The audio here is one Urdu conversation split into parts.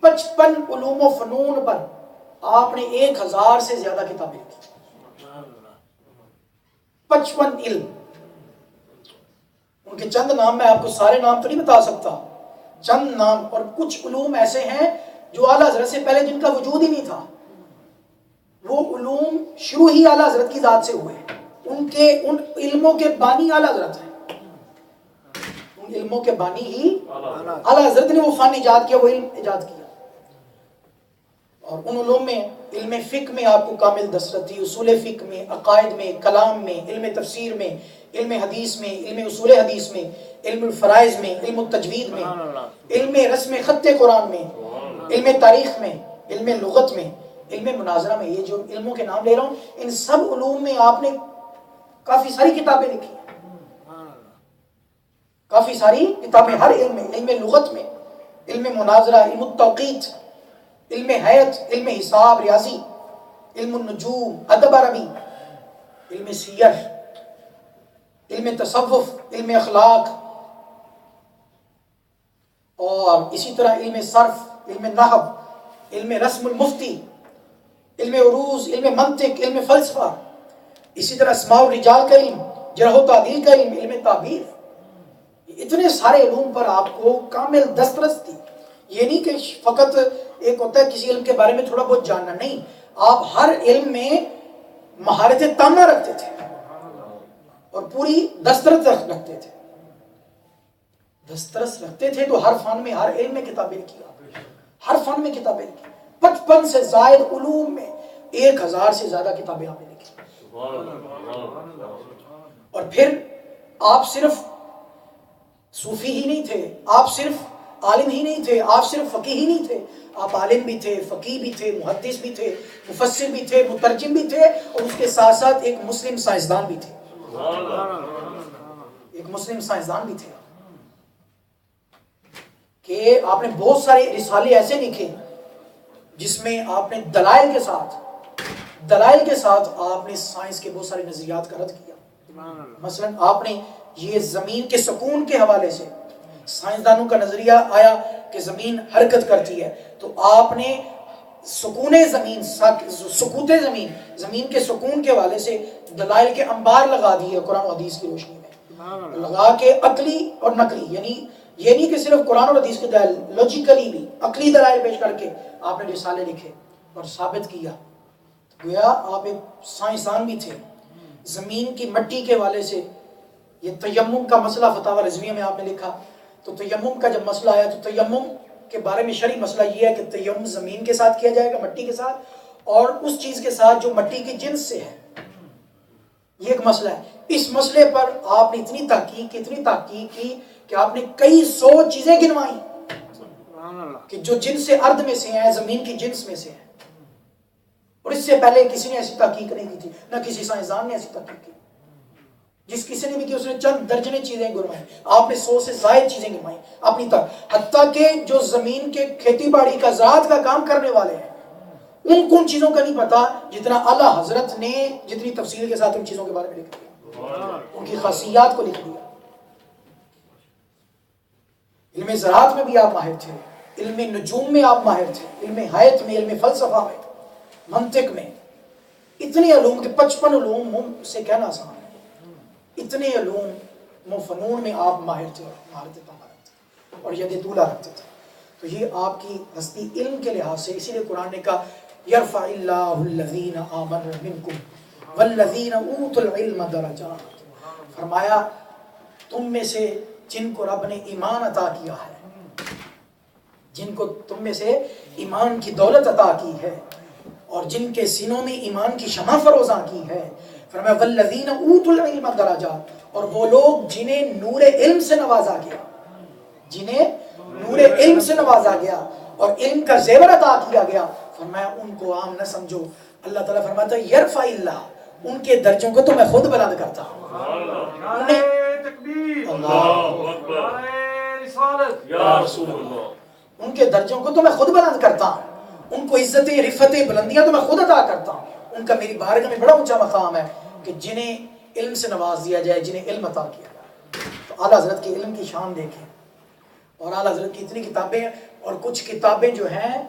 55 علوم و فنون پر آپ نے 1000 سے زیادہ کتابیں لکھی. 55 علم. ان کے چند نام، میں آپ کو سارے نام تو نہیں بتا سکتا، چند نام. اور کچھ علوم ایسے ہیں جو اعلیٰ حضرت سے پہلے جن کا وجود ہی نہیں تھا، وہ علوم شروع ہی اعلیٰ حضرت کی ذات سے ہوئے. ان علموں کے بانی اعلیٰ حضرت ہیں. ان علموں کے بانی ہی اعلیٰ حضرت نے وہ فن ایجاد کیا، وہ علم ایجاد کیا. اور ان علوم میں علم فقہ میں آپ کو کامل دسترس تھی، اصول فقہ میں، عقائد میں، کلام میں، علم تفسیر میں، علم حدیث میں، علم اصول حدیث میں، علم الفرائض میں، علم التجوید میں، علم رسم خط قرآن میں، علم تاریخ میں، علم لغت میں، علم مناظرہ میں. یہ جو علموں کے نام لے رہا ہوں، ان سب علوم میں آپ نے کافی ساری کتابیں لکھی ہیں. کافی ساری کتابیں ہر علم میں، علم لغت میں، علم مناظرہ، علم التوقیت، علم حیات، علم حساب ریاضی، علم النجوم، ادب عربی، علم سیر، علم تصوف، علم اخلاق، اور اسی طرح علم صرف، علم نحو، علم رسم المفتی، علم عروض، علم منطق، علم فلسفہ، اسی طرح اسماء الرجال کا علم، جرح و تعدیل کا علم، علم تعبیر. اتنے سارے علوم پر آپ کو کامل دسترس تھی. یہ نہیں کہ فقط ایک ہوتا ہے کسی علم کے بارے میں تھوڑا بہت جاننا، نہیں، آپ ہر علم میں مہارت تامہ رکھتے تھے اور پوری دسترس رکھتے تھے. دسترس رکھتے تھے تو ہر فن میں، ہر علم میں کتابیں لکھی، ہر فن میں کتابیں لکھی. 55 سے زائد علوم میں 1000 سے زیادہ کتابیں آپ نے لکھی. اور پھر آپ صرف صوفی ہی نہیں تھے، آپ صرف عالم ہی نہیں تھے، آپ صرف فقیہ ہی نہیں تھے، آپ عالم بھی تھے، فقیہ بھی تھے، محدث بھی تھے، مفسر بھی تھے، مترجم بھی تھے، اور اس کے ساتھ ساتھ ایک مسلم سائنسدان بھی تھے. ایک مسلم سائنسدان بھی تھے کہ آپ نے بہت سارے رسالے ایسے لکھے جس میں آپ نے دلائل کے ساتھ آپ نے سائنس کے بہت سارے نظریات کا رد کیا. مثلا آپ نے یہ زمین کے سکون کے حوالے سے، سائنسدانوں کا نظریہ آیا کہ زمین حرکت کرتی ہے، تو آپ نے سکون زمین، سکوت زمین، زمین کے سکون کے حوالے سے دلائل کے انبار لگا دیے قرآن و حدیث کی روشنی میں، لگا کے عقلی اور نقلی، یعنی یہ نہیں کہ صرف قرآن اور حدیث کے دلائل، لوجیکلی بھی عقلی دلائل پیش کر کے آپ نے رسالے لکھے اور ثابت کیا. گویا آپ ایک سائنسدان بھی تھے. زمین کی مٹی کے حوالے سے یہ تیمم کا مسئلہ فتاوی رضویہ میں آپ نے لکھا. تو تیمم کا جب مسئلہ آیا تو تیمم کے بارے میں شرعی مسئلہ یہ ہے کہ تیمم زمین کے ساتھ کیا جائے گا، مٹی کے ساتھ، اور اس چیز کے ساتھ جو مٹی کی جنس سے ہے. یہ ایک مسئلہ ہے. اس مسئلے پر آپ نے اتنی تحقیق کی کہ آپ نے کئی 100 چیزیں گنوائیں کہ جو جنس ارض میں سے ہیں، زمین کی جنس میں سے ہیں. اور اس سے پہلے کسی نے ایسی تحقیق نہیں کی تھی، نہ کسی سائنسدان نے ایسی تحقیق کی. جس کسی نے بھی کی اس نے چند درجنے چیزیں گنوائیں، آپ نے 100 سے زائد چیزیں گنوائیں اپنی طرف. حتیٰ کہ جو زمین کے کھیتی باڑی کا زراعت کا کام کرنے والے ہیں، ان کو ان چیزوں کا نہیں پتا جتنا اعلیٰ حضرت نے جتنی تفصیل کے ساتھ ان چیزوں کے بارے میں لکھ دیا، ان کی خاصیات کو لکھ دیا. علم زراعت میں بھی آپ ماہر تھے، علم نجوم میں آپ ماہر تھے، علم حیات میں، علم فلسفہ میں، منطق میں. اتنے علوم کے 55 علوم منہ سے کہنا آسان ہے. اتنے علوم و فنون میں آپ ماہر تھے اور مہارت تھے اور ید طولہ رکھتے تھے. تو یہ آپ کی ہستی علم کے لحاظ سے، اسی لیے قرآن نے کہا یرفع اللہ الذین آمنوا منکم والذین اوتوا العلم درجات. فرمایا تم میں سے جن کو رب نے ایمان عطا کیا ہے، جن کو تم میں سے ایمان کی دولت عطا کی ہے اور جن کے سینوں میں ایمان کی شمع فروزاں کی ہے، فرمایا والذین اوتوا العلم درجات، اور وہ لوگ جنہیں نور علم سے نوازا گیا، جنہیں نور علم سے نوازا گیا اور علم کا زیور عطا کیا گیا، فرمایا ان کو عام نہ سمجھو. اللہ تعالیٰ فرماتا ہے یرفع اللہ، ان کے درجوں کو تو میں خود بلند کرتا ہوں. ان کے درجوں کو تو میں خود بلند کرتا ہوں، ان کو عزتیں، رفتیں، بلندیاں تو میں خود عطا کرتا ہوں. ان کا میری بارگاہ میں بڑا اونچا مقام ہے کہ جنہیں علم سے نواز دیا جائے، جنہیں علم عطا کیا جائے. تو اعلیٰ حضرت کے علم کی شان دیکھیں. اور اعلیٰ حضرت کی اتنی کتابیں ہیں، اور کچھ کتابیں جو ہیں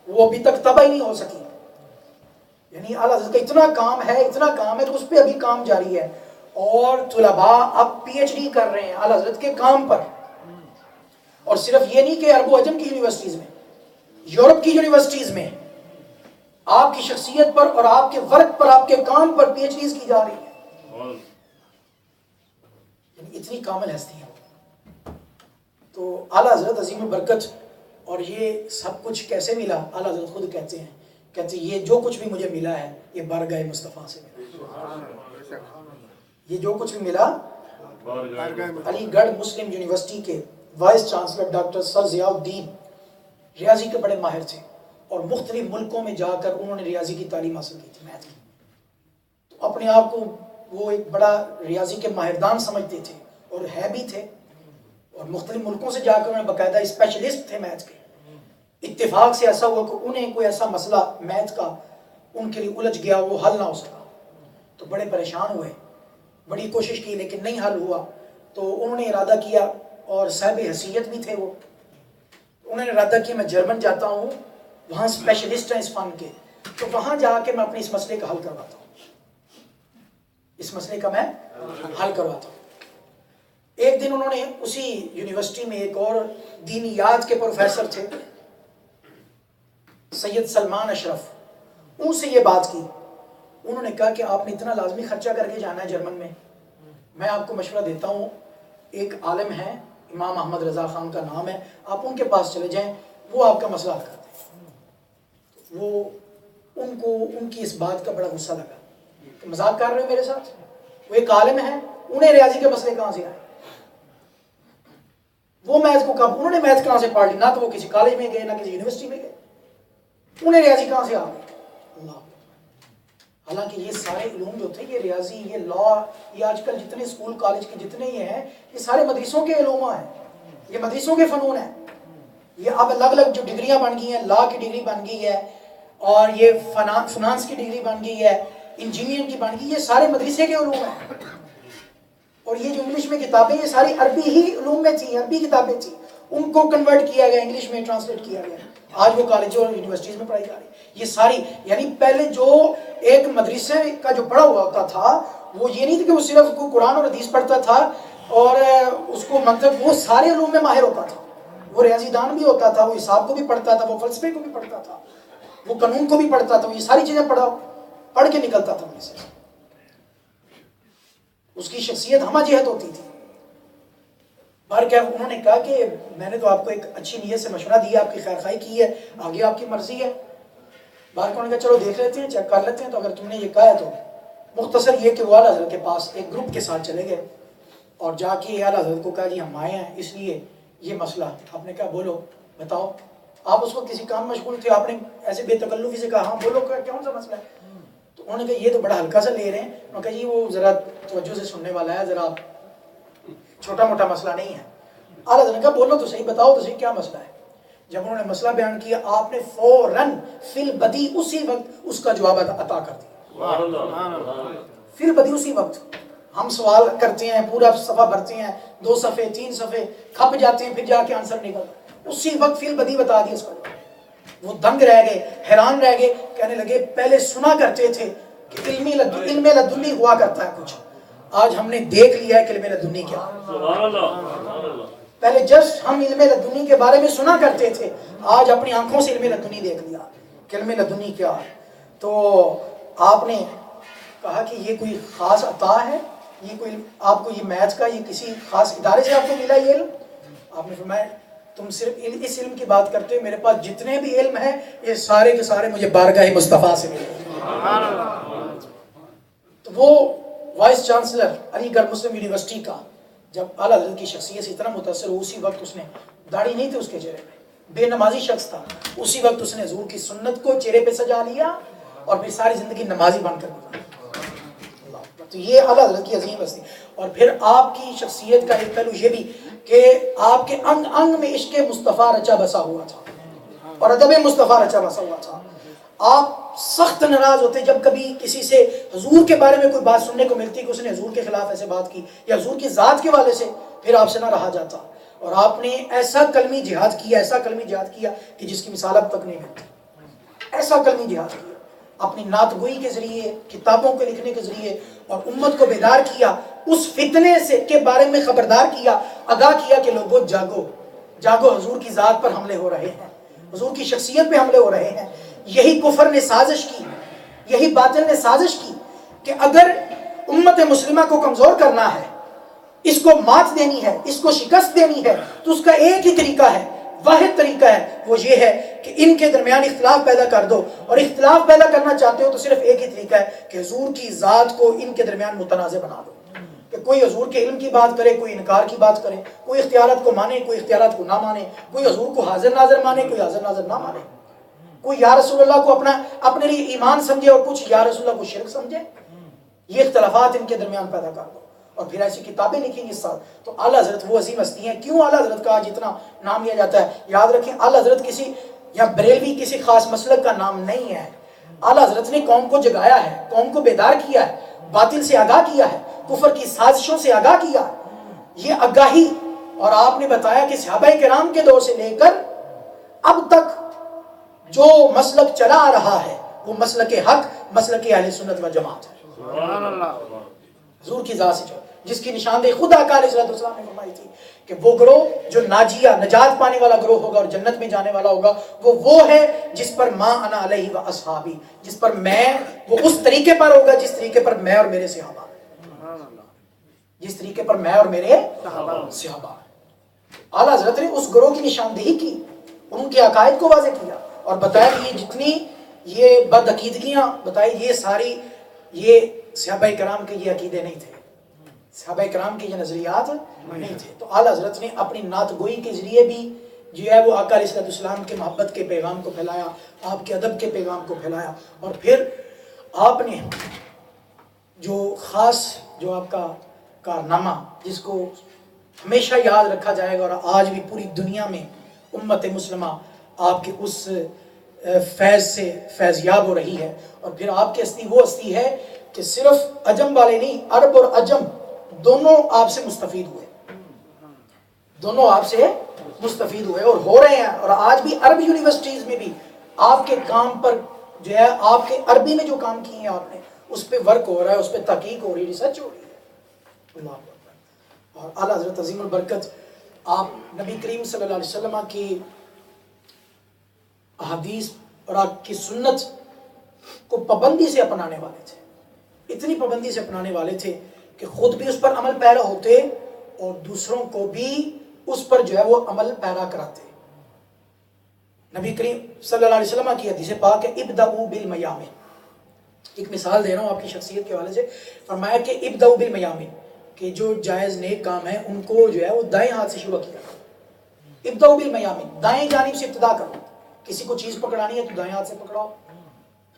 وہ ابھی تک طبع ہی نہیں ہو سکی. یعنی اعلیٰ حضرت کا اتنا کام ہے تو اس پہ ابھی کام جاری ہے. اور طلباء اب پی ایچ ڈی کر رہے ہیں اعلیٰ حضرت کے کام پر. اور صرف یہ نہیں کہ عرب و عجم کی یونیورسٹیز میں، یورپ کی یونیورسٹیز میں آپ کی شخصیت پر اور آپ کے ورک پر، آپ کے کام پر پی ایچ ڈیز کی جا رہی ہے. یعنی اتنی کامل ہستی ہے. تو اعلیٰ حضرت عظیم البرکت. اور یہ سب کچھ کیسے ملا؟ اعلیٰ حضرت خود کہتے ہیں یہ جو کچھ بھی مجھے ملا ہے یہ بارگاہ مصطفیٰ سے ملا. یہ جو کچھ بھی ملا علی گڑھ مسلم یونیورسٹی کے وائس چانسلر ڈاکٹر سر ضیاء الدین ریاضی کے بڑے ماہر تھے، اور مختلف ملکوں میں جا کر انہوں نے ریاضی کی تعلیم حاصل کی تھی، میتھ کی. تو اپنے آپ کو وہ ایک بڑا ریاضی کے ماہردان سمجھتے تھے، اور ہے بھی تھے. اور مختلف ملکوں سے جا کر انہیں باقاعدہ اسپیشلسٹ تھے میتھ کے. اتفاق سے ایسا ہوا کہ انہیں کوئی ایسا مسئلہ میتھ کا ان کے لیے الجھ گیا، وہ حل نہ ہو سکا. تو بڑے پریشان ہوئے، بڑی کوشش کی لیکن نہیں حل ہوا. تو انہوں نے ارادہ کیا، اور صاحب حیثیت بھی تھے وہ، انہوں نے ارادہ کیا میں جرمن جاتا ہوں، وہاں اسپیشلسٹ ہیں اس فن کے، تو وہاں جا کے میں اپنے اس مسئلے کا حل کرواتا ہوں. اس مسئلے کا میں حل کرواتا ہوں. ایک دن انہوں نے اسی یونیورسٹی میں ایک اور دینیات کے پروفیسر تھے سید سلمان اشرف، ان سے یہ بات کی. انہوں نے کہا کہ آپ نے اتنا لازمی خرچہ کر کے جانا ہے جرمن میں آپ کو مشورہ دیتا ہوں، ایک عالم ہے امام احمد رضا خان کا نام ہے، آپ ان کے پاس چلے جائیں، وہ آپ کا مسئلہ حل کرتے ہیں. وہ ان کو ان کی اس بات کا بڑا غصہ لگا کہ مذاق کر رہے ہو میرے ساتھ، وہ ایک عالم ہے، انہیں ریاضی کے مسئلے کہاں سے آئے؟ وہ میتھ کو کب انہوں نے میتھ کہاں سے پڑھ لی؟ نہ تو وہ کسی کالج میں گئے نہ کسی یونیورسٹی میں گئے، انہیں ریاضی کہاں سے آ گئی؟ اللہ. حالانکہ یہ سارے علوم جو تھے، یہ ریاضی، یہ لا، یہ آج کل جتنے اسکول کالج کے جتنے یہ ہیں، یہ سارے مدرسوں کے علوم ہیں، یہ مدرسوں کے فنون ہیں. یہ اب الگ الگ جو ڈگریاں بن گئی ہیں، لا کی ڈگری بن گئی ہے، اور یہ فنانس کی ڈگری بن گئی ہے، انجینئر کی بن گئی، یہ سارے مدرسے کے علوم ہیں. اور یہ جو انگلش میں کتابیں، یہ ساری عربی ہی علوم میں تھیں، عربی کتابیں تھیں، ان کو کنورٹ کیا گیا، انگلش میں ٹرانسلیٹ کیا گیا، آج وہ کالجوں اور یونیورسٹیز میں پڑھائی جا رہی ہے. یہ ساری، یعنی پہلے جو ایک مدرسے کا جو پڑھا ہوا ہوتا تھا، وہ یہ نہیں تھا کہ وہ صرف کو قرآن اور حدیث پڑھتا تھا اور اس کو مطلب وہ سارے علوم میں ماہر ہوتا تھا. وہ ریاضی دان بھی ہوتا تھا، وہ حساب کو بھی پڑھتا تھا، وہ فلسفے کو بھی پڑھتا تھا، وہ قانون کو بھی پڑھتا تھا، وہ یہ ساری چیزیں پڑھ کے نکلتا تھا ان سے. اس کی شخصیت ہمہ جہت ہوتی تھی. بار کیا انہوں نے کہا کہ میں نے تو آپ کو ایک اچھی نیت سے مشورہ دیا، آپ کی خیر خواہی کی ہے، آگے آپ کی مرضی ہے. بار انہوں نے کہا چلو دیکھ لیتے ہیں، چیک کر لیتے ہیں، تو اگر تم نے یہ کہا ہے تو. مختصر یہ کہ وہ اعلیٰ حضرت کے پاس ایک گروپ کے ساتھ چلے گئے اور جا کے اعلیٰ حضرت کو کہا جی ہم آئے ہیں اس لیے یہ مسئلہ. آپ نے کہا بولو بتاؤ. آپ اس کو کسی کام مشغول تھے، آپ نے ایسے بے تکلفی سے کہا ہاں بولو کون سا مسئلہ ہے؟ تو انہوں نے کہا یہ تو بڑا ہلکا سا لے رہے ہیں. انہوں نے کہا جی وہ ذرا توجہ سے سننے والا ہے، ذرا چھوٹا موٹا مسئلہ نہیں ہے. اعلیٰ حضرت نے کہا بولو تو صحیح، بتاؤ تو صحیح کیا مسئلہ ہے. جب انہوں نے مسئلہ بیان کیا، آپ نے فوراً فی البدی اسی وقت اس کا جواب عطا کر دیا. فی البدی اسی وقت. ہم سوال کرتے ہیں، پورا صفحہ بھرتے ہیں، 2 صفحے 3 صفحے کھپ جاتے ہیں، پھر جا کے آنسر نکلتا، اسی وقت فی البدی بتا دیا اس کا جواب. وہ دنگ رہ گئے، حیران رہ گئے، کہنے لگے پہلے سنا کرتے تھے کہ علم لدنی ہوا کرتا ہے کچھ، آج ہم نے دیکھ لیا ہے کہ علم لدنی کیا. پہلے جسٹ ہم علم لدنی کے بارے میں سنا کرتے تھے، آج اپنی آنکھوں سے علم لدنی دیکھ لیا کہ علم لدنی کیا ہے. تو آپ نے کہا کہ یہ کوئی خاص عطا ہے، یہ کوئی آپ کو یہ میتھ کا یہ کسی خاص ادارے سے آپ کو ملا یہ علم؟ آپ نے فرمایا تم صرف اس علم کی بات کرتے ہو، میرے پاس جتنے بھی علم ہیں یہ سارے کے سارے مجھے بارگاہ مصطفیٰ سے ملے. تو وہ وائس چانسلر علی گڑھ مسلم یونیورسٹی کا جب اعلیٰ حضرت کی شخصیت سے اتنا متاثر ہو، اسی وقت اس نے، داڑھی نہیں تھی اس کے چہرے پہ، بے نمازی شخص تھا، اسی وقت اس نے حضور کی سنت کو چہرے پہ سجا لیا اور پھر ساری زندگی نمازی بن کر گزاری. تو یہ اعلیٰ حضرت کی عظیم ہستی. اور پھر آپ کی شخصیت کا ایک پہلو یہ بھی کہ آپ کے انگ انگ میں عشق مصطفیٰ رچا بسا ہوا تھا اور ادب مصطفیٰ رچا بسا ہوا تھا. آپ سخت ناراض ہوتے جب کبھی کسی سے حضور کے بارے میں کوئی بات سننے کو ملتی کہ اس نے حضور کے خلاف ایسے بات کی یا حضور کی ذات کے والے سے، پھر آپ سے نہ رہا جاتا. اور آپ نے ایسا کلمی جہاد کیا کہ جس کی مثال اب تک نہیں ملتی. ایسا کلمی جہاد کیا اپنی نعت گوئی کے ذریعے، کتابوں کے لکھنے کے ذریعے، اور امت کو بیدار کیا، اس فتنے سے کے بارے میں خبردار کیا، آگاہ کیا کہ لوگوں جاگو جاگو، حضور کی ذات پر حملے ہو رہے ہیں، حضور کی شخصیت پہ حملے ہو رہے ہیں. یہی کفر نے سازش کی، یہی باطل نے سازش کی کہ اگر امت مسلمہ کو کمزور کرنا ہے، اس کو مات دینی ہے، اس کو شکست دینی ہے، تو اس کا ایک ہی طریقہ ہے، واحد طریقہ ہے، وہ یہ ہے کہ ان کے درمیان اختلاف پیدا کر دو. اور اختلاف پیدا کرنا چاہتے ہو تو صرف ایک ہی طریقہ ہے کہ حضور کی ذات کو ان کے درمیان متنازع بنا دو، کہ کوئی حضور کے علم کی بات کرے، کوئی انکار کی بات کرے، کوئی اختیارات کو مانے، کوئی اختیارات کو نہ مانے، کوئی حضور کو حاضر ناظر مانے، کوئی حاضر ناظر نہ مانے، کوئی یا رسول اللہ کو اپنے لیے ایمان سمجھے اور کچھ یا رسول اللہ کو شرک سمجھے. یہ اختلافات ان کے درمیان پیدا کر دو اور پھر ایسی کتابیں لکھیں گے. اس ساتھ تو اعلیٰ حضرت وہ عظیم ہستی ہیں. کیوں اعلیٰ حضرت کا آج اتنا نام لیا جاتا ہے؟ یاد رکھیں، اعلیٰ حضرت کسی یا بریلوی کسی خاص مسلک کا نام نہیں ہے. اعلیٰ حضرت نے قوم کو جگایا ہے، قوم کو بیدار کیا ہے، باطل سے آگاہ کیا ہے، کفر کی سازشوں سے آگاہ کیا. یہ آگاہی، اور آپ نے بتایا کہ صحابہ کرام کے دور سے لے کر اب تک جو مسلک چلا آ رہا ہے وہ مسلک حق، مسلک اہل سنت و جماعت ہے. سبحان اللہ. حضور کی ذات سے جس کی نشاندہی خود آقا علیہ السلام نے فرمائی تھی کہ وہ گروہ جو ناجیہ، نجات پانے والا گروہ ہوگا اور جنت میں جانے والا ہوگا، وہ ہے جس پر ما انا علیہ و اصحابی، جس پر میں، وہ اس طریقے پر ہوگا جس طریقے پر میں اور میرے صحابہ، جس طریقے پر میں اور میرے صحابہ. اعلیٰ حضرت نے اس گروہ کی نشاندہی کی، ان کے عقائد کو واضح کیا اور بتایا کہ یہ جتنی یہ بد عقیدگیاں بتائی، یہ ساری یہ صحابہ کرام کے یہ عقیدے نہیں تھے، صحابہ کرام کے یہ نظریات نہیں تھے. تو اعلیٰ حضرت نے اپنی نعت گوئی کے ذریعے بھی جو ہے وہ آقا علیہ السلام کے محبت کے پیغام کو پھیلایا، آپ کے ادب کے پیغام کو پھیلایا. اور پھر آپ نے جو خاص جو آپ کا کارنامہ جس کو ہمیشہ یاد رکھا جائے گا اور آج بھی پوری دنیا میں امت مسلمہ آپ کے اس فیض سے فیض یاب ہو رہی ہے. اور پھر آپ کی ہستی وہ ہستی ہے کہ صرف عجم والے نہیں، عرب اور عجم دونوں آپ سے مستفید ہوئے، دونوں آپ سے مستفید ہوئے اور ہو رہے ہیں. اور آج بھی عرب یونیورسٹیز میں بھی آپ کے کام پر جو ہے، آپ کے عربی میں جو کام کیے ہیں آپ نے، اس پہ ورک ہو رہا ہے، اس پہ تحقیق ہو رہی ہے، ریسرچ ہو رہی ہے. اللہ اکبر. اور اعلیٰ حضرت عظیم البرکت آپ نبی کریم صلی اللہ علیہ وسلم کی احادیث اور آپ کی سنت کو پابندی سے اپنانے والے تھے، اتنی پابندی سے اپنانے والے تھے کہ خود بھی اس پر عمل پیرا ہوتے اور دوسروں کو بھی اس پر جو ہے وہ عمل پیرا کراتے. نبی کریم صلی اللہ علیہ وسلم کی حدیث پاک ہے، ابدؤوا بالمیامن. ایک مثال دے رہا ہوں آپ کی شخصیت کے حوالے سے. فرمایا کہ ابدؤوا بالمیامن، کہ جو جائز نیک کام ہے ان کو جو ہے وہ دائیں ہاتھ سے شروع کیا. ابدؤوا بالمیامن، دائیں جانب سے ابتدا کرو. کسی کو چیز پکڑانی ہے تو دائیں ہاتھ سے پکڑاؤ،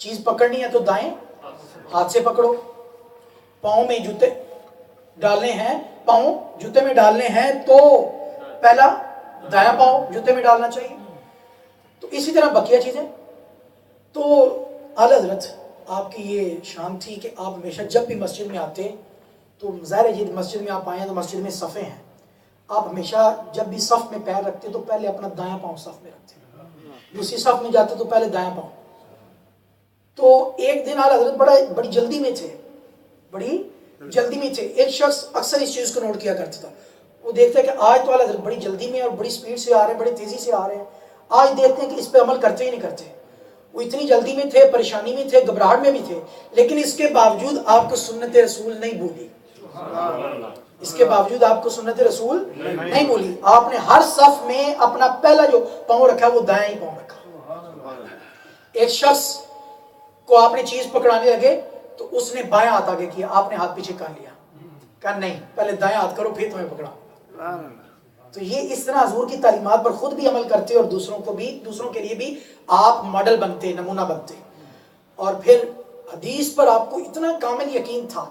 چیز پکڑنی ہے تو دائیں ہاتھ سے پکڑو. پاؤں میں جوتے ڈالنے ہیں، پاؤں جوتے میں ڈالنے ہیں تو پہلا دایاں پاؤں جوتے میں ڈالنا چاہیے. تو اسی طرح بقیہ چیزیں. تو اعلیٰ حضرت آپ کی یہ شان تھی کہ آپ ہمیشہ جب بھی مسجد میں آتے تو ظاہر ہے یہ مسجد میں آپ آئے ہیں تو مسجد میں صفیں ہیں، آپ ہمیشہ جب بھی صف میں پیر رکھتے تو پہلے اپنا دایاں پاؤں صف میں رکھتے، دوسری صف میں جاتے تو پہلے دایاں پاؤں. تو ایک دن اعلیٰ حضرت بڑی جلدی میں تھے، بڑی جلدی میں تھے. ایک شخص اکثر اس چیز کو نوٹ کیا کرتا تھا، وہ دیکھتا ہے کہ آج تو اعلیٰ حضرت بڑی جلدی میں اور بڑی سپیڈ سے آ رہے ہیں، بڑی تیزی سے آ رہے ہیں. آج دیکھتے ہیں کہ اس پہ عمل کرتے ہی نہیں کرتے. وہ اتنی جلدی میں تھے، پریشانی میں تھے، گھبراہٹ میں بھی تھے، لیکن اس کے باوجود آپ کو سنت رسول نہیں بھولی. اس کے باوجود آپ کو سنت رسول نہیں بھولی. آپ نے ہر صف میں اپنا پہلا جو پاؤں رکھا وہ دایاں ہی پاؤں رکھا. ایک شخص کو آپ نے چیز پکڑانے لگے تو اس نے بایاں ہاتھ آگے کیا، آپ نے ہاتھ پیچھے کر لیا، کہا نہیں پہلے دایاں ہاتھ کرو پھر تمہیں پکڑا. تو یہ اس طرح حضور کی تعلیمات پر خود بھی عمل کرتے اور دوسروں کے لیے بھی آپ ماڈل بنتے، نمونہ بنتے. اور پھر حدیث پر آپ کو اتنا کامل یقین تھا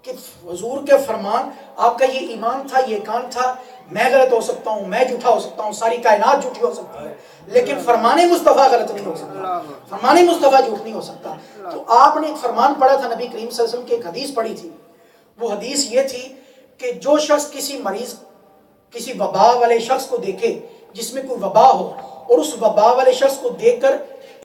کہ حضور کے فرمان، آپ کا یہ ایمان تھا، یہ کان تھا، میں غلط ہو سکتا ہوں، میں جھوٹا ہو سکتا ہوں، ساری کائنات جھوٹی ہو سکتی ہے، لیکن فرمان مصطفیٰ غلط نہیں ہو سکتا، فرمان مصطفیٰ جھوٹ نہیں ہو سکتا. تو آپ نے ایک فرمان پڑھا تھا نبی کریم صلی اللہ علیہ وسلم کی، ایک حدیث پڑھی تھی. وہ حدیث یہ تھی کہ جو شخص کسی مریض کسی وبا والے شخص کو دیکھے جس میں کوئی وبا ہو اور اس وبا والے شخص کو دیکھ کر